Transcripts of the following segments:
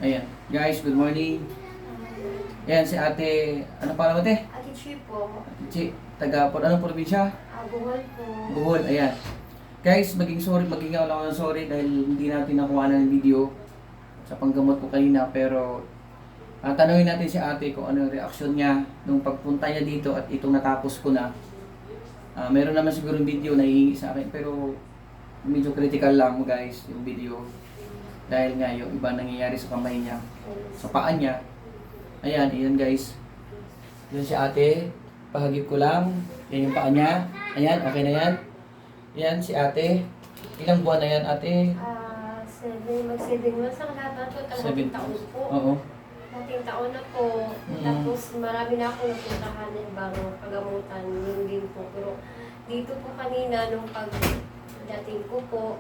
Ayan. Guys, good morning. Ayan, si ate, ano pala mo te? Ate Chi po. Ate Chi, taga, anong probinsya? Buhol po. Bohol, ayan. Guys, maging ako ng sorry dahil hindi natin nakuha ng video sa panggamot ko kanina. Pero, tanungin natin si ate kung ano yung reaksyon niya nung pagpunta niya dito at itong natapos ko na. Meron naman siguro video na hihingi sa akin, pero medyo critical lang guys yung video. Dahil nga yung iba nangyayari sa kamay niya, sa paa niya. Ayan, ayan guys. Yun si ate. Pahagip ko lang. Yan yung paa niya. Ayan, okay na yan. Yan si ate. Ilang buwan na yan ate? 7 months ang lahat po. Kalahating taon po. Oo. Kalahating taon na po. Tapos marami na ako napuntahan ng ibang pagamutan. Yun din po. Pero dito po kanina nung pagdating ko po,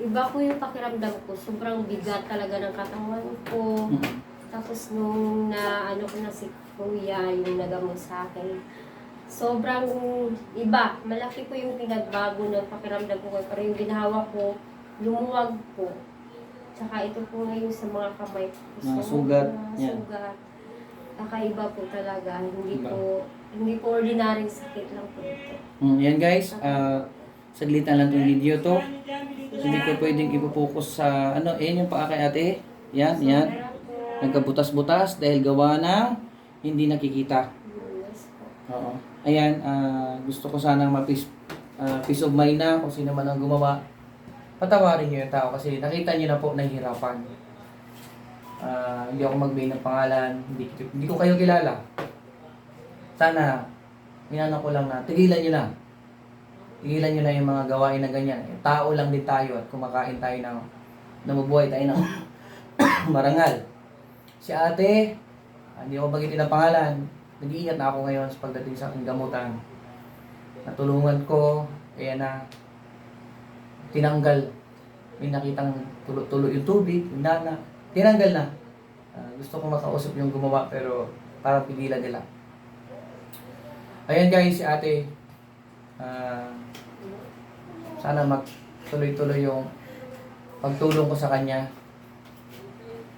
iba po yung pakiramdam ko. Sobrang bigat talaga ng katawan ko. Tapos nung ano ko na si Kuya, yung nagamot sa akin, sobrang iba. Malaki po yung pinagbago ng pakiramdam ko. Pero yung ginhawa ko, lumuwag po. Tsaka ito po ngayon sa mga kamay ko. Mga sugat. Sugat. Kakaiba po talaga. Hindi po ordinaryong sakit lang po ito. Yan guys. Saglit na lang itong video to. Hindi ko pwedeng ipopokus sa ano. Yan yung paa kay ate. Yan, yan. Nagkabutas-butas dahil gawa na hindi nakikita. Yes po. Oo. Ayan, gusto ko sana peace of mind na kung sino man ang gumawa. Patawarin niyo yung tao kasi nakita niyo na po nahihirapan. Hindi ako magbigay ng pangalan, hindi ko kayo kilala. Sana, inano ko lang na, tigilan niyo na. Tigilan niyo na yung mga gawain na ganyan. Tao lang din tayo at kumakain tayo ng namubuhay tayo ng marangal. Si ate, hindi ako bagitin ng pangalan. Nag-iingat na ako ngayon sa pagdating sa aking gamutan. Natulungan ko, ayan na, tinanggal. May nakitang tulo yung tubig, yung nana. Tinanggal na. Gusto ko makausap yung gumawa pero parang pigilan nila. Ayan guys, si ate. Sana magtuloy-tuloy yung pagtulong ko sa kanya.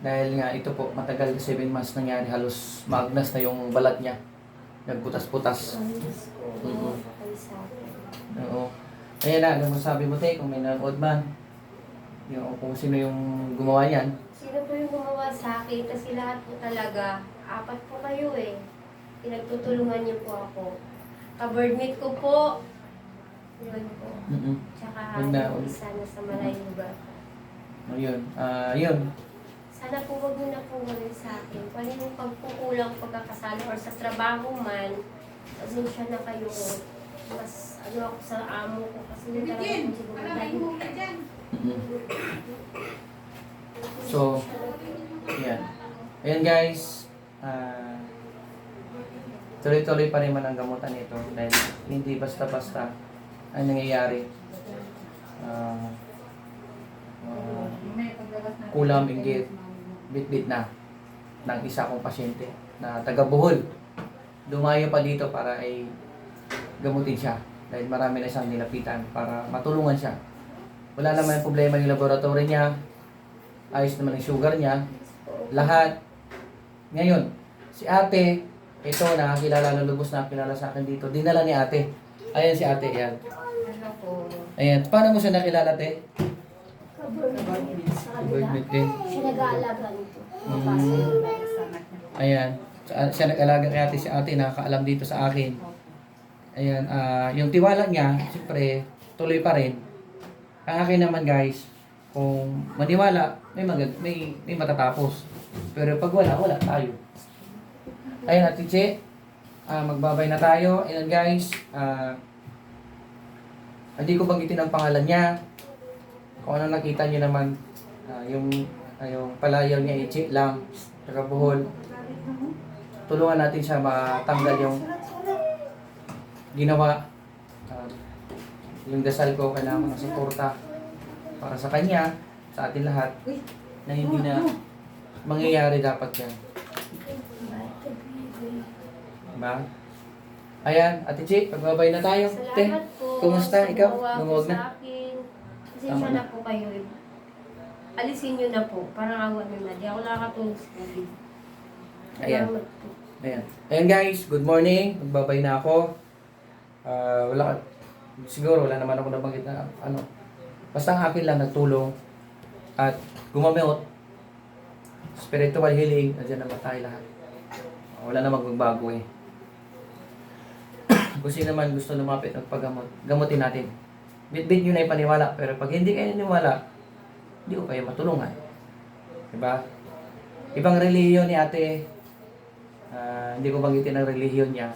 Dahil nga ito po, matagal 7 months nangyari, halos maagnas na yung balat niya. Nagbutas-butas. Oo. Ayan na, ano masabi mo te, kung may nanood man? Yung, kung sino yung gumawa yan? Sino po yung gumawa sa akin? Kasi lahat po talaga, 4 po kayo eh. Pinagtutulungan niyo po ako. Ka-birdmate ko po. Yun po. Tsaka yung isa na sa malayong lugar. Ayun. Yun. Sana po wag mo na po gawin sa akin. Kung ano yung pagkukulang pagkakasala or sa trabaho man, pasensya na kayo. Mas ano ako sa amo ko kasi yung talaga po siguro dahil. So, yan. Ayan guys. Tuloy-tuloy pa rin man ang gamutan nito dahil hindi basta-basta ang nangyayari. Kulam, inggit, bit-bit na ng isa kong pasyente na taga Bohol. Dumayo pa dito para ay gamutin siya dahil marami na siyang nilapitan para matulungan siya. Wala naman yung problema yung laboratory niya, ayos naman yung sugar niya, lahat. Ngayon, si ate, ito nakakilala, lulubos na nakakilala sa akin dito, dinala ni ate. Ayan si ate, yan. Ano po? Ayan, paano mo siya nakilala te? Ka-birdmate din. Siya nag-aalaga nito. Ayan. Siya nag-alaga kay ate, si ate nakakaalam dito sa akin. Ayan, yung tiwala niya, siyempre, tuloy pa rin. Ang akin naman guys, kung maniwala, may matatapos. Pero pag wala tayo. Ayan, Ate Che, magbabay na tayo. Ayan guys, hindi ko banggitin ang pangalan niya. Kung ano nakita niyo naman, yung palayaw niya, Ichi lang, taga Bohol. Tulungan natin siya matanggal yung ginawa. Yung dasal ko, kailangan ko ng suporta para sa kanya, sa atin lahat, na hindi na mangyayari dapat yan. Diba? Ayan, Ate Chi, pagbabay na tayo. Te, Salamat po. kumusta? Ikaw? Gumawa po Lumuwag na? sa akin. Pasensya na po kayo. alisin nyo na po. Parang awa nyo na. Di ako nakakatulog sa gabi. Ayan. Salamat po. Ayan. Ayan guys, good morning. Magbabay na ako. Siguro wala naman ako nabanggit na ano. Basta ang akin lang nagtulong at gumamot. Spiritual healing, nandiyan naman tayo lahat. Wala na magbabago eh. Kung sino naman gusto lumapit ng paggamot, gamutin natin. Bit-bit nyo na ipaniwala, pero pag hindi kayo naniwala, hindi ko kayo matulungan. Diba? Ibang relihiyon ni ate, hindi ko banggitin ang relihiyon niya.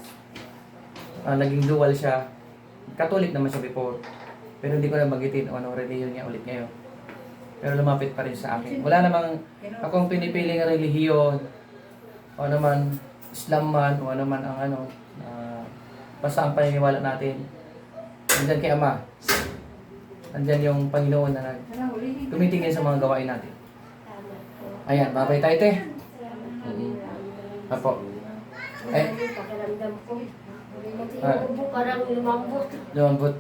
Naging dual siya. Catholic naman siya before. Pero hindi ko na banggitin kung anong relihiyon niya ulit ngayon. Pero lumapit pa rin sa akin. Wala namang akong pinipiling relihiyon, o naman Islam man, o naman ang ano, basta ang paniniwala natin. Nandyan kay Ama. Nandyan yung Panginoon na tumitingin sa mga gawain natin. Salamat po. Ayan, babay tayo, te. Salamat. Apo. Ay. Pakiramdam ko. Ubo, parang lumambot. Lumambot.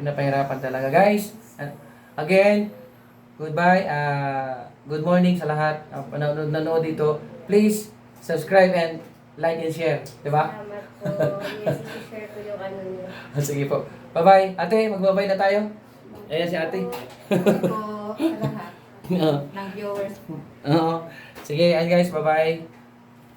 Napahirapan talaga, guys. Again, goodbye. Good morning sa lahat. Nanonood dito. Please, subscribe and like and share. Diba? Salamat po. Yes, i-share ko yung ano niyo. Sige po. Bye-bye. Ate, magbabay na tayo. Ayan si ate. po sa lahat Oo. ng viewers. Oo. Sige, ayan guys. Bye-bye.